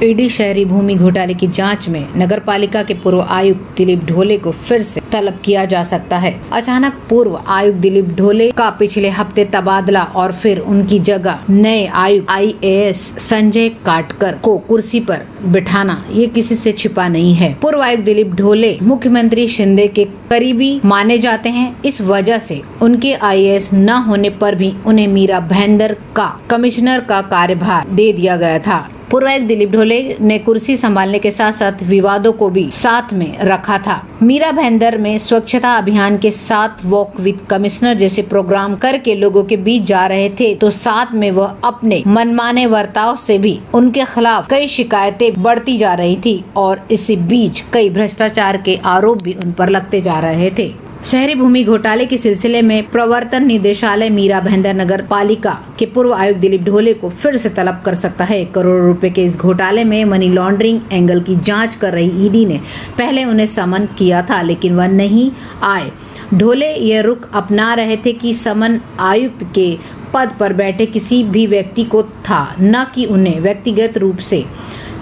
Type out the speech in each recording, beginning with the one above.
ED शहरी भूमि घोटाले की जांच में नगरपालिका के पूर्व आयुक्त दिलीप ढोले को फिर से तलब किया जा सकता है। अचानक पूर्व आयुक्त दिलीप ढोले का पिछले हफ्ते तबादला और फिर उनकी जगह नए आयुक्त IAS संजय काटकर को कुर्सी पर बिठाना ये किसी से छिपा नहीं है। पूर्व आयुक्त दिलीप ढोले मुख्यमंत्री शिंदे के करीबी माने जाते हैं। इस वजह से उनके IAS न होने पर भी उन्हें मीरा भाईंदर का कमिश्नर का कार्यभार दे दिया गया था। पूर्व आयुक्त दिलीप ढोले ने कुर्सी संभालने के साथ साथ विवादों को भी साथ में रखा था। मीरा भाईंदर में स्वच्छता अभियान के साथ वॉक विद कमिश्नर जैसे प्रोग्राम करके लोगों के बीच जा रहे थे, तो साथ में वह अपने मनमाने बर्ताव से भी उनके खिलाफ कई शिकायतें बढ़ती जा रही थी और इसी बीच कई भ्रष्टाचार के आरोप भी उन पर लगते जा रहे थे। शहरी भूमि घोटाले के सिलसिले में प्रवर्तन निदेशालय मीरा भाईंदर नगर पालिका के पूर्व आयुक्त दिलीप ढोले को फिर से तलब कर सकता है। करोड़ों रुपए के इस घोटाले में मनी लॉन्ड्रिंग एंगल की जांच कर रही ईडी ने पहले उन्हें समन किया था, लेकिन वह नहीं आए। ढोले यह रुख अपना रहे थे कि समन आयुक्त के पद पर बैठे किसी भी व्यक्ति को था, न कि उन्हें व्यक्तिगत रूप से।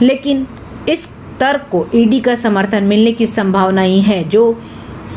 लेकिन इस तर्क को ईडी का समर्थन मिलने की संभावना ही है, जो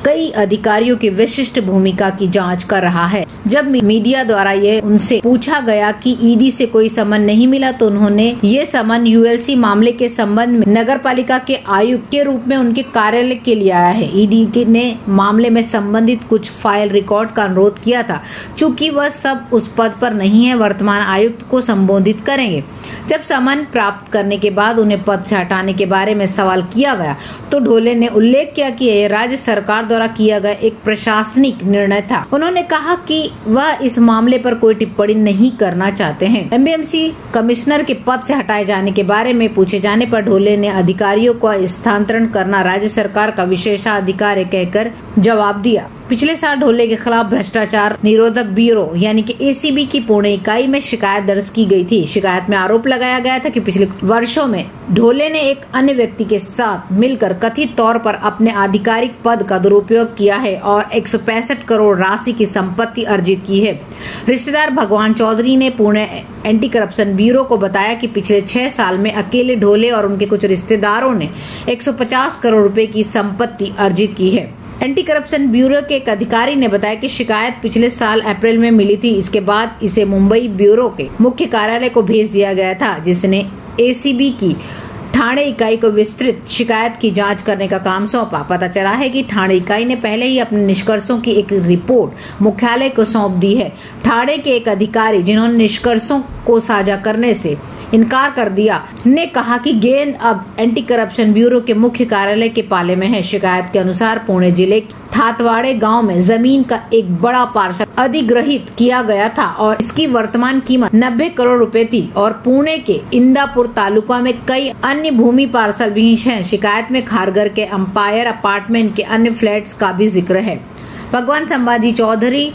कई अधिकारियों की विशिष्ट भूमिका की जांच कर रहा है। जब मीडिया द्वारा यह उनसे पूछा गया कि ईडी से कोई समन नहीं मिला, तो उन्होंने ये समन ULC मामले के संबंध में नगरपालिका के आयुक्त के रूप में उनके कार्यालय के लिए आया है। ईडी ने मामले में संबंधित कुछ फाइल रिकॉर्ड का अनुरोध किया था। चूंकि वह सब उस पद पर नहीं है, वर्तमान आयुक्त को संबोधित करेंगे। जब समन प्राप्त करने के बाद उन्हें पद से हटाने के बारे में सवाल किया गया, तो ढोले ने उल्लेख किया कि यह राज्य सरकार द्वारा किया गया एक प्रशासनिक निर्णय था। उन्होंने कहा कि वह इस मामले पर कोई टिप्पणी नहीं करना चाहते हैं। MBMC कमिश्नर के पद से हटाए जाने के बारे में पूछे जाने पर ढोले ने अधिकारियों को स्थानांतरण करना राज्य सरकार का विशेषाधिकार है कहकर जवाब दिया। पिछले साल ढोले के खिलाफ भ्रष्टाचार निरोधक ब्यूरो यानी कि ACB की पुणे इकाई में शिकायत दर्ज की गई थी। शिकायत में आरोप लगाया गया था कि पिछले वर्षों में ढोले ने एक अन्य व्यक्ति के साथ मिलकर कथित तौर पर अपने आधिकारिक पद का दुरुपयोग किया है और 165 करोड़ राशि की संपत्ति अर्जित की है। रिश्तेदार भगवान चौधरी ने पुणे एंटी करप्शन ब्यूरो को बताया कि पिछले 6 साल में अकेले ढोले और उनके कुछ रिश्तेदारों ने 150 करोड़ रुपए की संपत्ति अर्जित की है। एंटी करप्शन ब्यूरो के एक अधिकारी ने बताया कि शिकायत पिछले साल अप्रैल में मिली थी। इसके बाद इसे मुंबई ब्यूरो के मुख्य कार्यालय को भेज दिया गया था, जिसने ACB की ठाणे इकाई को विस्तृत शिकायत की जांच करने का काम सौंपा। पता चला है कि ठाणे इकाई ने पहले ही अपने निष्कर्षों की एक रिपोर्ट मुख्यालय को सौंप दी है। ठाणे के एक अधिकारी जिन्होंने निष्कर्षों को साझा करने से इनकार कर दिया, ने कहा कि गेंद अब एंटी करप्शन ब्यूरो के मुख्य कार्यालय के पाले में है। शिकायत के अनुसार पुणे जिले के थातवाड़े गांव में जमीन का एक बड़ा पार्सल अधिग्रहित किया गया था और इसकी वर्तमान कीमत 90 करोड़ रुपए थी और पुणे के इंदापुर तालुका में कई अन्य भूमि पार्सल भी हैं। शिकायत में खारघर के अंपायर अपार्टमेंट के अन्य फ्लैट्स का भी जिक्र है। भगवान संभाजी चौधरी,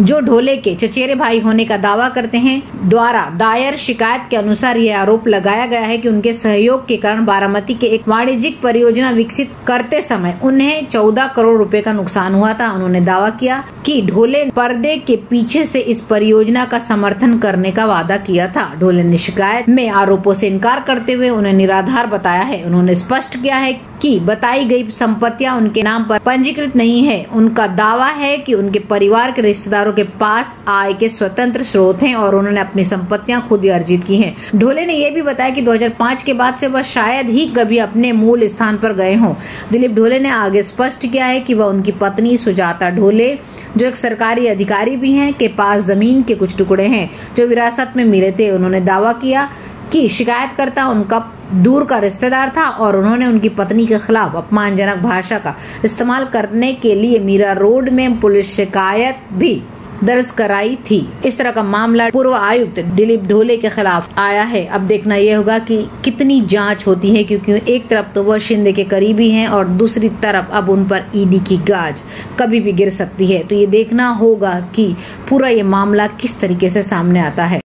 जो ढोले के चचेरे भाई होने का दावा करते हैं, द्वारा दायर शिकायत के अनुसार यह आरोप लगाया गया है कि उनके सहयोग के कारण बारामती के एक वाणिज्यिक परियोजना विकसित करते समय उन्हें 14 करोड़ रुपए का नुकसान हुआ था। उन्होंने दावा किया कि ढोले पर्दे के पीछे से इस परियोजना का समर्थन करने का वादा किया था। ढोले ने शिकायत में आरोपों से इनकार करते हुए उन्हें निराधार बताया है। उन्होंने स्पष्ट किया है कि बताई गई संपत्तियां उनके नाम पर पंजीकृत नहीं है। उनका दावा है कि उनके परिवार के रिश्तेदारों के पास आय के स्वतंत्र स्रोत हैं और उन्होंने अपनी संपत्तियां खुद ही अर्जित की हैं। ढोले ने यह भी बताया कि 2005 के बाद से वह शायद ही कभी अपने मूल स्थान पर गए हों। दिलीप ढोले ने आगे स्पष्ट किया है कि वह उनकी पत्नी सुजाता ढोले, जो एक सरकारी अधिकारी भी हैं, के पास जमीन के कुछ टुकड़े हैं जो विरासत में मिले थे। उन्होंने दावा किया कि शिकायतकर्ता उनका दूर का रिश्तेदार था और उन्होंने उनकी पत्नी के खिलाफ अपमानजनक भाषा का इस्तेमाल करने के लिए मीरा रोड में पुलिस शिकायत भी दर्ज कराई थी। इस तरह का मामला पूर्व आयुक्त दिलीप ढोले के खिलाफ आया है। अब देखना यह होगा कि कितनी जांच होती है, क्योंकि एक तरफ तो वह शिंदे के करीबी हैं और दूसरी तरफ अब उन पर ईडी की गाज कभी भी गिर सकती है। तो ये देखना होगा कि पूरा ये मामला किस तरीके से सामने आता है।